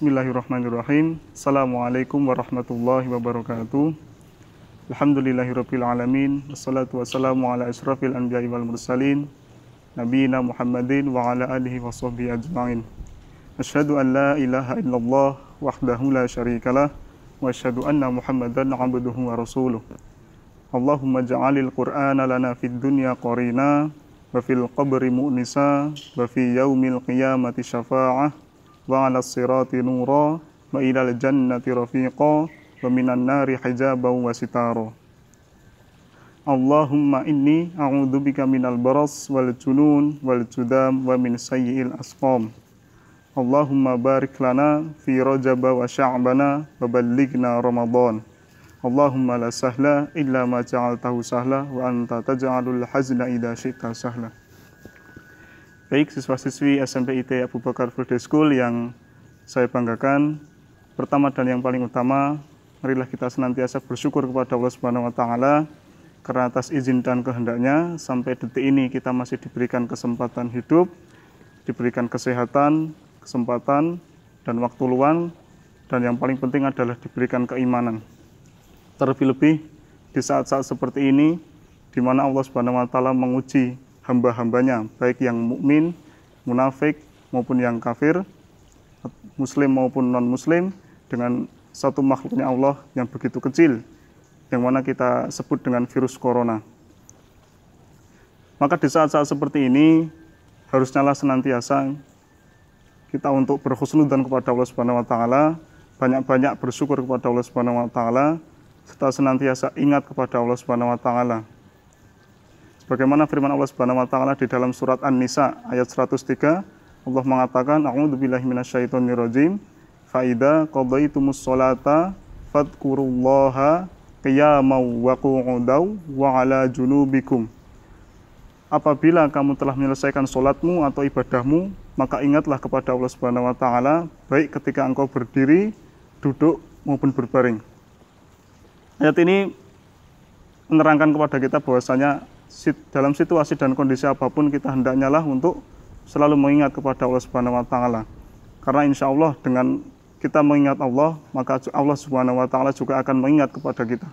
Bismillahirrahmanirrahim. Assalamualaikum warahmatullahi wabarakatuh. Alhamdulillahirabbil alamin. Wassalatu wassalamu ala asyrafil anbiya'i wal mursalin nabiyina Muhammadin wa ala alihi washabbihi ajmain. Asyhadu an la ilaha illallah wahdahu la syarikalah wa asyhadu anna Muhammadan 'abduhu wa rasuluh. Allahumma ja'alil Qur'ana lana fid dunya qarina wa fil qabri mu'nisa wa fi yaumil qiyamati syafa'ah wa 'alas sirati nura wa ilal jannati rafiqa wa minan nari hijaban wa sitara. Allahumma inni a'udzubika minal baras wal junun wal judam wa min sayyi'il asqam. Allahumma barik lana fi rajab wa sya'bana wa ballighna ramadan. Allahumma la sahla illa ma ja'altahu sahla wa anta taj'alul hazna idza syi'ta sahla. Baik, siswa-siswi SMP IT Abu Bakar Firdaus School yang saya banggakan, pertama dan yang paling utama, marilah kita senantiasa bersyukur kepada Allah Subhanahu wa taala karena atas izin dan kehendaknya sampai detik ini kita masih diberikan kesempatan hidup, diberikan kesehatan, kesempatan dan waktu luang, dan yang paling penting adalah diberikan keimanan. Terlebih-lebih di saat-saat seperti ini di mana Allah Subhanahu wa taala menguji hamba-hambanya, baik yang mukmin, munafik maupun yang kafir, muslim maupun non-muslim, dengan satu makhluknya Allah yang begitu kecil, yang mana kita sebut dengan virus corona. Maka di saat-saat seperti ini harusnya senantiasa kita untuk berhusnudzon kepada Allah Subhanahu wa taala, banyak-banyak bersyukur kepada Allah Subhanahu wa taala, serta senantiasa ingat kepada Allah Subhanahu wa taala. Sebagaimana firman Allah Subhanahu wa taala di dalam surat An-Nisa ayat 103, Allah mengatakan, a'udzubillahi minasyaitonirrajim, fa idza qadaitumus sholata fadhkurullaha qiyaman wa qu'udan wa 'ala junubikum. Apabila kamu telah menyelesaikan sholatmu atau ibadahmu, maka ingatlah kepada Allah Subhanahu wa taala baik ketika engkau berdiri, duduk maupun berbaring. Ayat ini menerangkan kepada kita bahwasanya dalam situasi dan kondisi apapun kita hendaknya untuk selalu mengingat kepada Allah Subhanahu wa taala. Karena insya Allah dengan kita mengingat Allah, maka Allah Subhanahu wa taala juga akan mengingat kepada kita.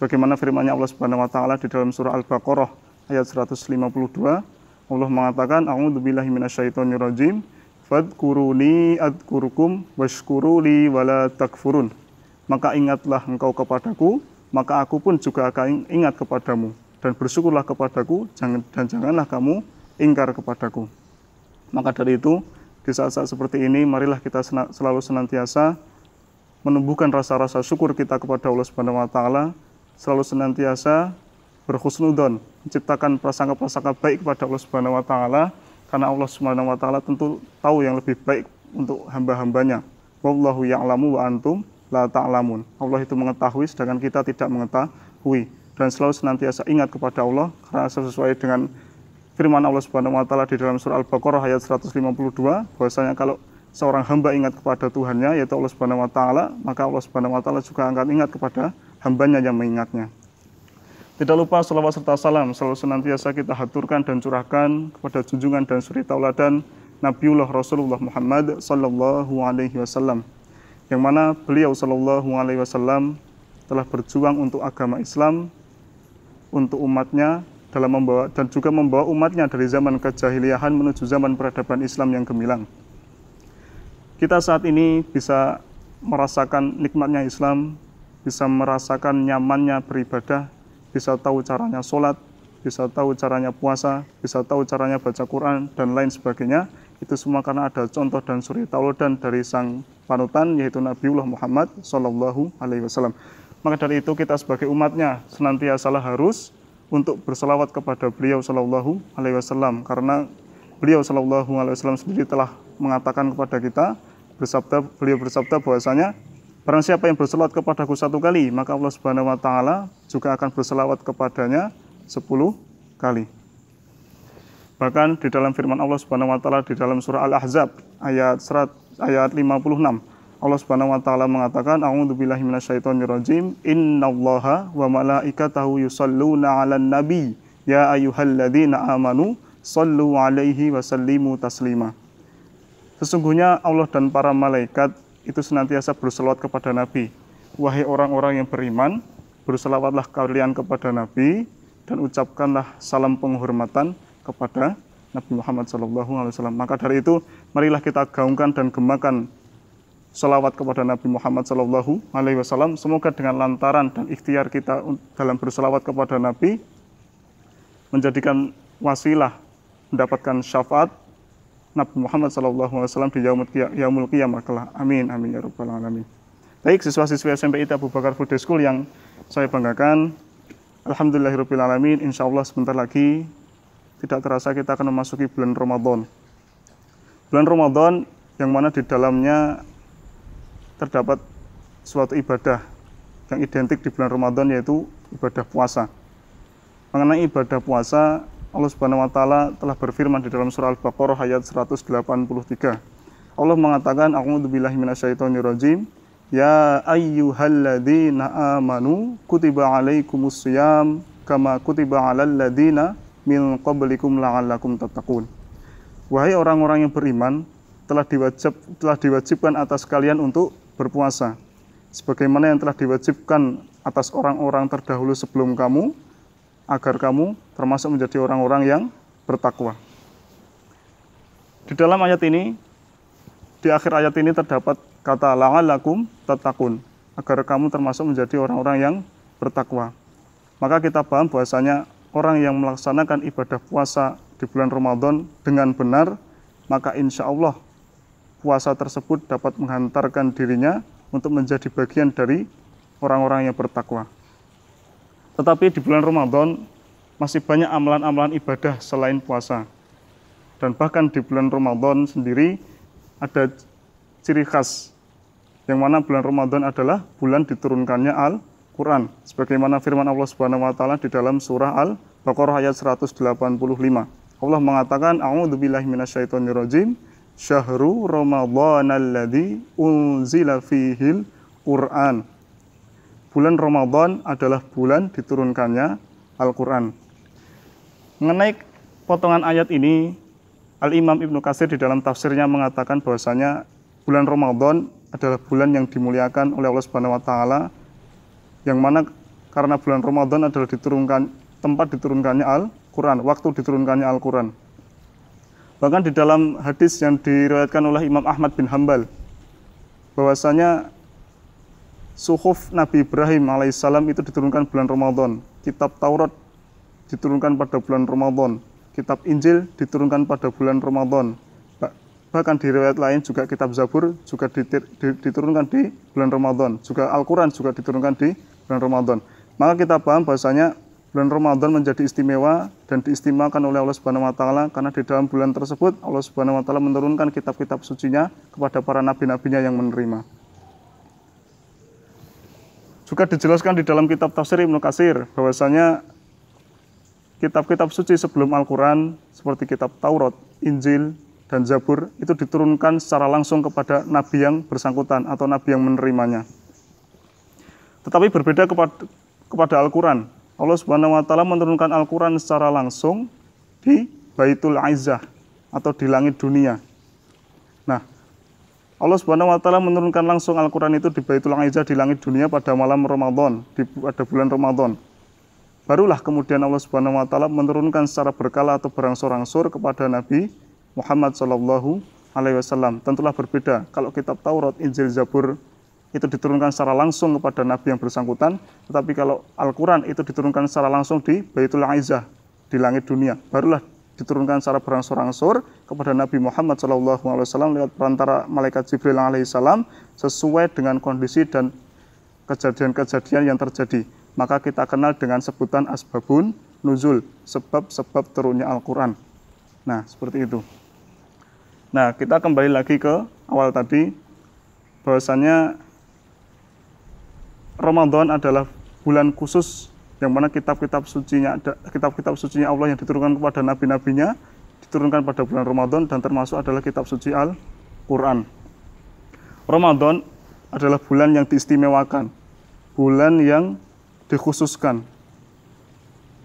Bagaimana firman-Nya Allah Subhanahu wa taala di dalam surah Al-Baqarah ayat 152, Allah mengatakan, a'udzubillahi minasyaitonirrajim, fadhkuruni adhkurukum washkuruli wala takfurun. Maka ingatlah engkau kepadaku, maka aku pun juga akan ingat kepadamu, dan bersyukurlah kepadaku, dan janganlah kamu ingkar kepadaku. Maka dari itu, di saat-saat seperti ini, marilah kita selalu senantiasa menumbuhkan rasa-rasa syukur kita kepada Allah Subhanahu wa taala, selalu senantiasa berhusnudzon, menciptakan prasangka-prasangka baik kepada Allah Subhanahu wa taala, karena Allah Subhanahu wa taala tentu tahu yang lebih baik untuk hamba-hambanya. Wallahu ya'lamu wa antum la ta'lamun. Allah itu mengetahui sedangkan kita tidak mengetahui. Dan selalu senantiasa ingat kepada Allah, karena sesuai dengan firman Allah Subhanahu wa taala di dalam surah Al-Baqarah ayat 152, bahwasanya kalau seorang hamba ingat kepada Tuhannya, yaitu Allah Subhanahu wa taala, maka Allah Subhanahu wa taala juga akan ingat kepada hambanya yang mengingatnya. Tidak lupa salawat serta salam selalu senantiasa kita haturkan dan curahkan kepada junjungan dan suri tauladan Nabiullah Rasulullah Muhammad sallallahu alaihi wasallam, yang mana beliau sallallahu alaihi wasallam telah berjuang untuk agama Islam, untuk umatnya, dalam membawa dan juga membawa umatnya dari zaman kejahiliahan menuju zaman peradaban Islam yang gemilang. Kita saat ini bisa merasakan nikmatnya Islam, bisa merasakan nyamannya beribadah, bisa tahu caranya sholat, bisa tahu caranya puasa, bisa tahu caranya baca Quran, dan lain sebagainya. Itu semua karena ada contoh dan suri tauladan dari sang panutan, yaitu Nabiullah Muhammad sallallahu alaihi wasallam. Maka dari itu kita sebagai umatnya senantiasalah harus untuk berselawat kepada beliau sallallahu alaihi wasallam, karena beliau sallallahu alaihi wasallam sendiri telah mengatakan kepada kita, beliau bersabda bahwasanya barang siapa yang berselawat kepadaku 1 kali, maka Allah Subhanahu wa taala juga akan berselawat kepadanya 10 kali. Bahkan di dalam firman Allah Subhanahu wa taala di dalam surah Al-Ahzab ayat 56, Allah Subhanahu wa taala mengatakan, a'udzubillahi minasyaitonirrajim, innallaha wa malaikatahu yusholluna 'alan nabi ya ayyuhalladzina amanu shallu 'alaihi wa sallimu taslima. Sesungguhnya Allah dan para malaikat itu senantiasa berselawat kepada Nabi. Wahai orang-orang yang beriman, berselawatlah kalian kepada Nabi dan ucapkanlah salam penghormatan kepada Nabi Muhammad SAW. Maka dari itu, marilah kita gaungkan dan gemakan selawat kepada Nabi Muhammad SAW. Semoga dengan lantaran dan ikhtiar kita dalam berselawat kepada Nabi menjadikan wasilah mendapatkan syafaat Nabi Muhammad SAW di yaumul qiyamah kelak. Amin, amin ya rabbal alamin. Baik, siswa-siswi SMP IT Abu Bakar Full Day School yang saya banggakan, alhamdulillahirabbil alamin. Insyaallah sebentar lagi tidak terasa kita akan memasuki bulan Ramadan. Bulan Ramadan yang mana di dalamnya terdapat suatu ibadah yang identik di bulan Ramadan, yaitu ibadah puasa. Mengenai ibadah puasa, Allah Subhanahu wa taala telah berfirman di dalam surah Al-Baqarah ayat 183. Allah mengatakan, a'udzubillahi minasyaitonirrajim, ya ayyuhalladzina amanu kutiba alaikumussyiyam kama kutiba alal ladzina min qablikum la'allakum tattaqun. Wahai orang-orang yang beriman, telah diwajibkan atas kalian untuk berpuasa sebagaimana yang telah diwajibkan atas orang-orang terdahulu sebelum kamu, agar kamu termasuk menjadi orang-orang yang bertakwa. Di dalam ayat ini, di akhir ayat ini terdapat kata la'allakum tattaqun, agar kamu termasuk menjadi orang-orang yang bertakwa. Maka kita paham bahwasanya orang yang melaksanakan ibadah puasa di bulan Ramadan dengan benar, maka insya Allah puasa tersebut dapat menghantarkan dirinya untuk menjadi bagian dari orang-orang yang bertakwa. Tetapi di bulan Ramadan masih banyak amalan-amalan ibadah selain puasa. Dan bahkan di bulan Ramadan sendiri ada ciri khas, yang mana bulan Ramadan adalah bulan diturunkannya Al-Quran, sebagaimana firman Allah Subhanahu wa taala di dalam surah Al-Baqarah ayat 185. Allah mengatakan, a'udzubillahi minasyaitonirrajim, syahrul ramadhanalladzi unzila fihil Qur'an. Bulan Ramadan adalah bulan diturunkannya Al-Quran. Mengenai potongan ayat ini, Al-Imam Ibnu Katsir di dalam tafsirnya mengatakan bahwasanya bulan Ramadan adalah bulan yang dimuliakan oleh Allah Subhanahu wa taala, yang mana karena bulan Ramadan adalah tempat diturunkannya Al-Quran, waktu diturunkannya Al-Quran. Bahkan di dalam hadis yang diriwayatkan oleh Imam Ahmad bin Hambal, bahwasanya suhuf Nabi Ibrahim alaihissalam itu diturunkan bulan Ramadan, kitab Taurat diturunkan pada bulan Ramadan, kitab Injil diturunkan pada bulan Ramadan. Bahkan di riwayat lain juga kitab Zabur juga diturunkan di bulan Ramadan, juga Al-Quran juga diturunkan di bulan Ramadan. Maka kita paham bahwasanya bulan Ramadan menjadi istimewa dan diistimewakan oleh Allah Subhanahu wa taala karena di dalam bulan tersebut Allah Subhanahu wa taala menurunkan kitab-kitab sucinya kepada para nabi-nabinya yang menerima. Juga dijelaskan di dalam kitab tafsir Ibnu Katsir bahwasanya kitab-kitab suci sebelum Al-Quran seperti kitab Taurat, Injil, dan Zabur itu diturunkan secara langsung kepada nabi yang bersangkutan atau nabi yang menerimanya. Tetapi berbeda kepada Al-Quran. Allah Subhanahu wa taala menurunkan Al-Quran secara langsung di Baitul Izzah atau di langit dunia. Nah, Allah Subhanahu wa taala menurunkan langsung Al-Quran itu di Baitul Izzah di langit dunia pada malam Ramadan, pada bulan Ramadan. Barulah kemudian Allah Subhanahu wa taala menurunkan secara berkala atau berangsur-angsur kepada Nabi Muhammad sallallahu alaihi wasallam. Tentulah berbeda kalau kitab Taurat, Injil, Zabur itu diturunkan secara langsung kepada nabi yang bersangkutan, tetapi kalau Al-Quran itu diturunkan secara langsung di Baitul Izzah di langit dunia. Barulah diturunkan secara berangsur-angsur kepada Nabi Muhammad SAW lewat perantara malaikat Jibril alaihissalam sesuai dengan kondisi dan kejadian-kejadian yang terjadi. Maka kita kenal dengan sebutan asbabun nuzul, sebab-sebab turunnya Al-Quran. Nah, seperti itu. Nah, kita kembali lagi ke awal tadi, bahwasanya Ramadan adalah bulan khusus yang mana kitab-kitab sucinya Allah yang diturunkan kepada nabi-nabinya diturunkan pada bulan Ramadan, dan termasuk adalah kitab suci Al-Quran. Ramadan adalah bulan yang diistimewakan, bulan yang dikhususkan,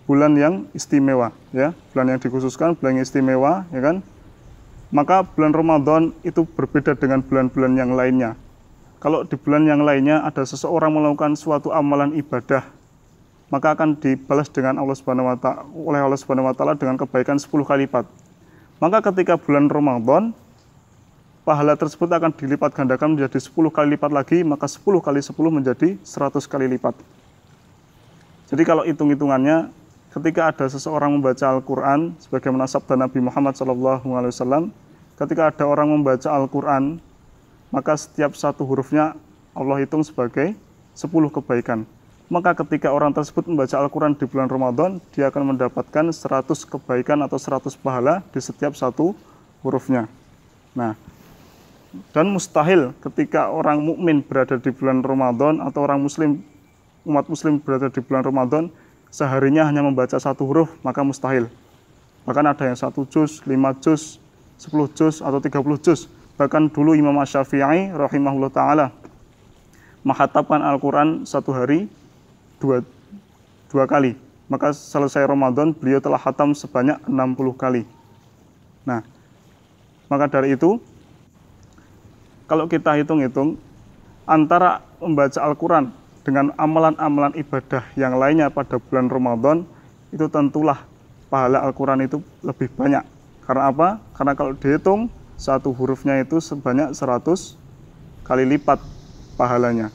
bulan yang istimewa, ya, bulan yang dikhususkan, bulan yang istimewa, ya kan? Maka bulan Ramadan itu berbeda dengan bulan-bulan yang lainnya. kalau di bulan yang lainnya ada seseorang melakukan suatu amalan ibadah, maka akan dibalas dengan oleh Allah Subhanahu wa taala dengan kebaikan 10 kali lipat. Maka ketika bulan Ramadan, pahala tersebut akan dilipat gandakan menjadi 10 kali lipat lagi, maka 10 kali 10 menjadi 100 kali lipat. Jadi kalau hitung-hitungannya, ketika ada seseorang membaca Al-Quran, sebagaimana sabda Nabi Muhammad SAW, ketika ada orang membaca Al-Quran, maka setiap satu hurufnya Allah hitung sebagai 10 kebaikan. Maka ketika orang tersebut membaca Al-Quran di bulan Ramadan, dia akan mendapatkan 100 kebaikan atau 100 pahala di setiap satu hurufnya. Nah, dan mustahil ketika orang mukmin berada di bulan Ramadan atau umat muslim berada di bulan Ramadan, seharinya hanya membaca satu huruf, maka mustahil. Bahkan ada yang 1 juz, 5 juz, 10 juz, atau 30 juz. Bahkan dulu Imam Asy-Syafi'i rahimahullah ta'ala menghatamkan Al-Quran satu hari dua kali. Maka selesai Ramadan beliau telah khatam sebanyak 60 kali. Nah, maka dari itu, kalau kita hitung-hitung, antara membaca Al-Quran dengan amalan-amalan ibadah yang lainnya pada bulan Ramadan, itu tentulah pahala Al-Quran itu lebih banyak. Karena apa? Karena kalau dihitung, satu hurufnya itu sebanyak 100 kali lipat pahalanya.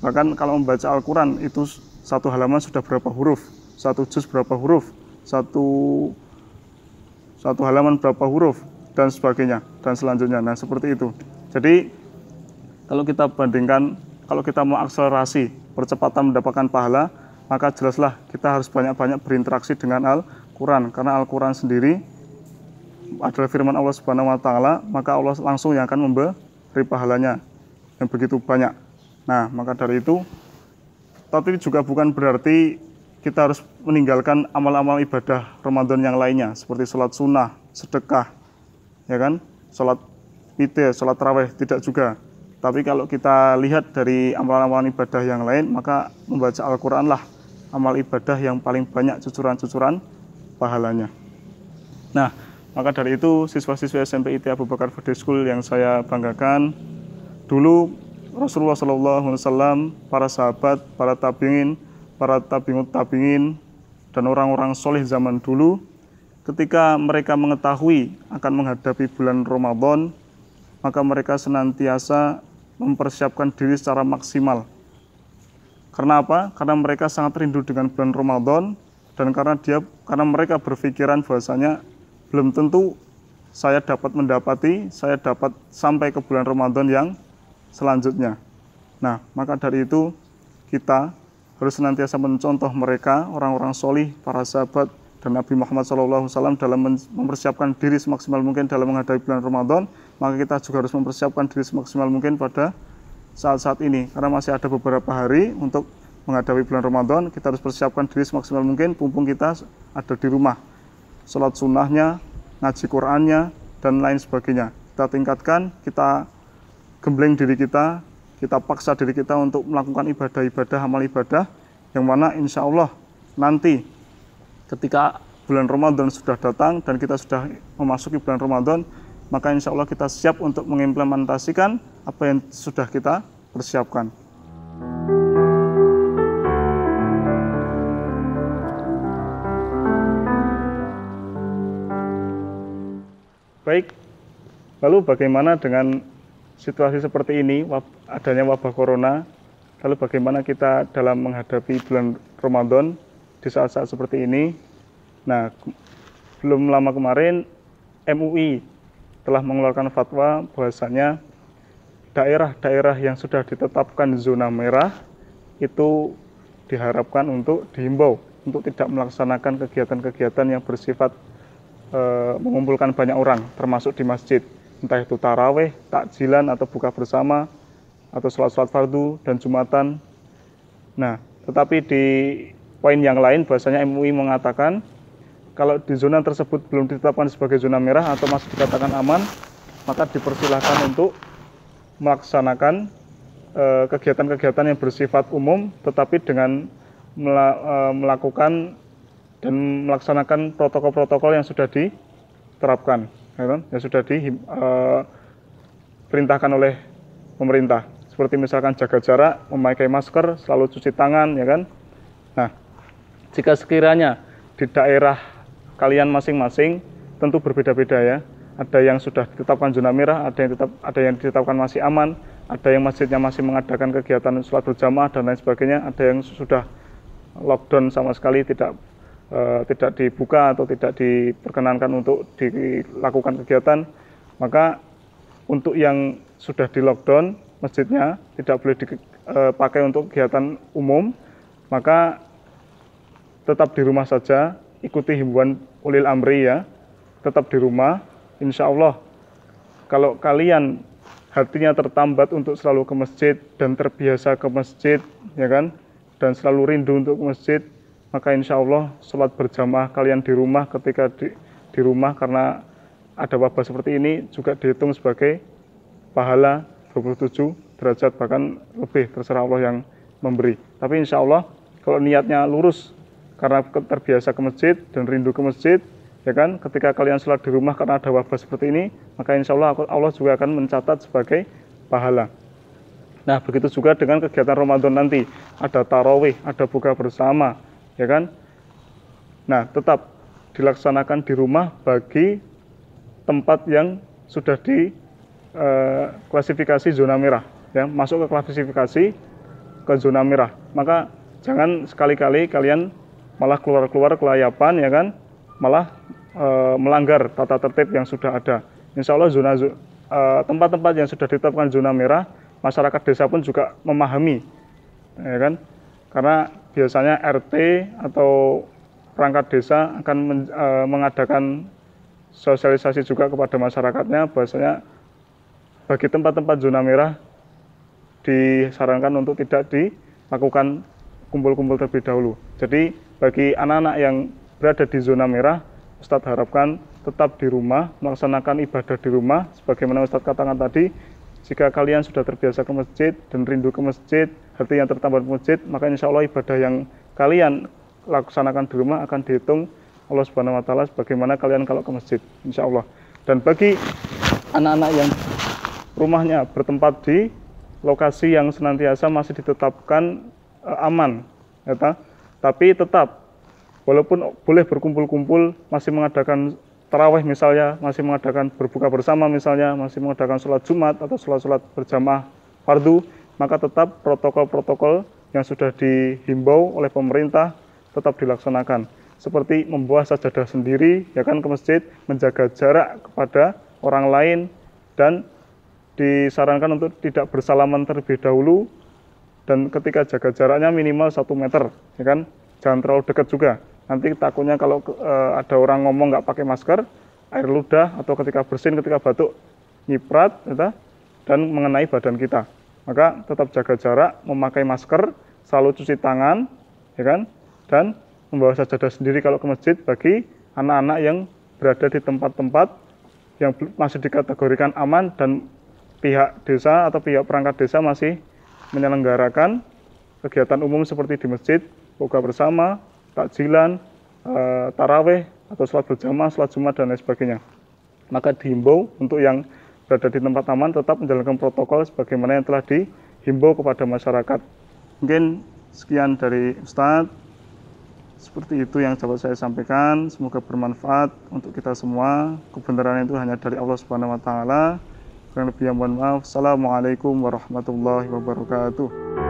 Bahkan kalau membaca Al-Quran itu satu halaman sudah berapa huruf, satu juz berapa huruf, satu halaman berapa huruf, dan sebagainya, dan selanjutnya. Nah, seperti itu. Jadi, kalau kita bandingkan, kalau kita mau akselerasi percepatan mendapatkan pahala, maka jelaslah kita harus banyak-banyak berinteraksi dengan Al-Quran. Karena Al-Quran sendiri adalah firman Allah Subhanahu wa taala, maka Allah langsung yang akan memberi pahalanya yang begitu banyak. Nah, maka dari itu, tapi juga bukan berarti kita harus meninggalkan amal-amal ibadah Ramadan yang lainnya, seperti sholat sunnah, sedekah, ya kan, sholat witir, sholat tarawih, tidak juga. Tapi kalau kita lihat dari amal-amal ibadah yang lain, maka membaca Al-Quran lah amal ibadah yang paling banyak cucuran-cucuran pahalanya. Nah, maka dari itu siswa-siswa SMP IT Abu Bakar Firdaus School yang saya banggakan, dulu Rasulullah SAW, para sahabat, para tabi'in, para tabi'ut tabi'in, dan orang-orang soleh zaman dulu, ketika mereka mengetahui akan menghadapi bulan Ramadan, maka mereka senantiasa mempersiapkan diri secara maksimal. Karena apa? Karena mereka sangat rindu dengan bulan Ramadan, dan karena mereka berpikiran bahwasanya belum tentu saya dapat sampai ke bulan Ramadan yang selanjutnya. Nah, maka dari itu kita harus senantiasa mencontoh mereka, orang-orang solih, para sahabat, dan Nabi Muhammad SAW dalam mempersiapkan diri semaksimal mungkin dalam menghadapi bulan Ramadan. Maka kita juga harus mempersiapkan diri semaksimal mungkin pada saat-saat ini. Karena masih ada beberapa hari untuk menghadapi bulan Ramadan, kita harus persiapkan diri semaksimal mungkin, mumpung kita ada di rumah. Sholat sunnahnya, ngaji Qur'annya, dan lain sebagainya. Kita tingkatkan, kita gembleng diri kita paksa diri kita untuk melakukan ibadah-ibadah, amal ibadah, yang mana insya Allah nanti ketika bulan Ramadan sudah datang dan kita sudah memasuki bulan Ramadan, maka insya Allah kita siap untuk mengimplementasikan apa yang sudah kita persiapkan. Baik, lalu bagaimana dengan situasi seperti ini, adanya wabah corona, lalu bagaimana kita dalam menghadapi bulan Ramadan di saat-saat seperti ini? Nah, belum lama kemarin MUI telah mengeluarkan fatwa bahwasanya daerah-daerah yang sudah ditetapkan zona merah itu diharapkan untuk dihimbau untuk tidak melaksanakan kegiatan-kegiatan yang bersifat mengumpulkan banyak orang, termasuk di masjid, entah itu taraweh, takjilan, atau buka bersama, atau sholat-sholat fardu dan jumatan. Nah, tetapi di poin yang lain bahwasanya MUI mengatakan kalau di zona tersebut belum ditetapkan sebagai zona merah atau masih dikatakan aman, maka dipersilahkan untuk melaksanakan kegiatan-kegiatan yang bersifat umum, tetapi dengan melakukan dan melaksanakan protokol-protokol yang sudah diterapkan, yang sudah diperintahkan oleh pemerintah. seperti misalkan jaga jarak, memakai masker, selalu cuci tangan, ya kan. Nah, jika sekiranya di daerah kalian masing-masing tentu berbeda-beda ya. Ada yang sudah ditetapkan zona merah, ada yang ditetapkan masih aman, ada yang masjidnya masih mengadakan kegiatan sholat berjamaah dan lain sebagainya, ada yang sudah lockdown sama sekali, tidak dibuka atau tidak diperkenankan untuk dilakukan kegiatan. Maka untuk yang sudah di lockdown, masjidnya tidak boleh dipakai untuk kegiatan umum, maka tetap di rumah saja, ikuti himbauan ulil amri ya, tetap di rumah. Insya Allah, kalau kalian hatinya tertambat untuk selalu ke masjid dan terbiasa ke masjid, ya kan, dan selalu rindu untuk ke masjid, maka insya Allah sholat berjamaah kalian di rumah ketika di rumah karena ada wabah seperti ini juga dihitung sebagai pahala 27 derajat, bahkan lebih, terserah Allah yang memberi. Tapi insya Allah kalau niatnya lurus karena terbiasa ke masjid dan rindu ke masjid, ya kan, ketika kalian sholat di rumah karena ada wabah seperti ini, maka insya Allah Allah juga akan mencatat sebagai pahala. Nah, begitu juga dengan kegiatan Ramadan nanti, ada tarawih, ada buka bersama, ya kan. Nah, tetap dilaksanakan di rumah bagi tempat yang sudah di klasifikasi zona merah, ya, masuk ke klasifikasi ke zona merah. Maka jangan sekali-kali kalian malah keluar-keluar kelayapan, ya kan, malah melanggar tata tertib yang sudah ada. Insya Allah tempat-tempat yang sudah ditetapkan zona merah, masyarakat desa pun juga memahami, ya kan, karena biasanya RT atau perangkat desa akan mengadakan sosialisasi juga kepada masyarakatnya, bahwasanya bagi tempat-tempat zona merah disarankan untuk tidak dilakukan kumpul-kumpul terlebih dahulu. Jadi bagi anak-anak yang berada di zona merah, Ustadz harapkan tetap di rumah, melaksanakan ibadah di rumah. Sebagaimana Ustadz katakan tadi, jika kalian sudah terbiasa ke masjid dan rindu ke masjid, hati yang tertambat ke masjid, maka insya Allah ibadah yang kalian laksanakan di rumah akan dihitung Allah Subhanahu wa Ta'ala sebagaimana kalian kalau ke masjid, insya Allah. Dan bagi anak-anak yang rumahnya bertempat di lokasi yang senantiasa masih ditetapkan aman, ya, tapi tetap walaupun boleh berkumpul-kumpul, masih mengadakan tarawih misalnya, masih mengadakan berbuka bersama misalnya, masih mengadakan sholat Jumat atau sholat berjamaah fardu, maka tetap protokol-protokol yang sudah dihimbau oleh pemerintah tetap dilaksanakan. Seperti membawa sajadah sendiri, ya kan, ke masjid, menjaga jarak kepada orang lain, dan disarankan untuk tidak bersalaman terlebih dahulu, dan ketika jaga jaraknya minimal 1 meter, ya kan, jangan terlalu dekat juga. Nanti takutnya kalau ada orang ngomong nggak pakai masker, air ludah atau ketika bersin, ketika batuk, nyiprat, ya, dan mengenai badan kita. Maka tetap jaga jarak, memakai masker, selalu cuci tangan, ya kan, dan membawa sajadah sendiri kalau ke masjid bagi anak-anak yang berada di tempat-tempat yang masih dikategorikan aman dan pihak desa atau pihak perangkat desa masih menyelenggarakan kegiatan umum seperti di masjid, buka bersama, takjilan, tarawih atau sholat berjamaah, sholat Jumat dan lain sebagainya. Maka dihimbau untuk yang berada di tempat aman tetap menjalankan protokol sebagaimana yang telah dihimbau kepada masyarakat. Mungkin sekian dari Ustadz. Seperti itu yang dapat saya sampaikan. Semoga bermanfaat untuk kita semua. Kebenaran itu hanya dari Allah Subhanahu wa Ta'ala. Kurang lebih yang mohon maaf. Assalamualaikum warahmatullahi wabarakatuh.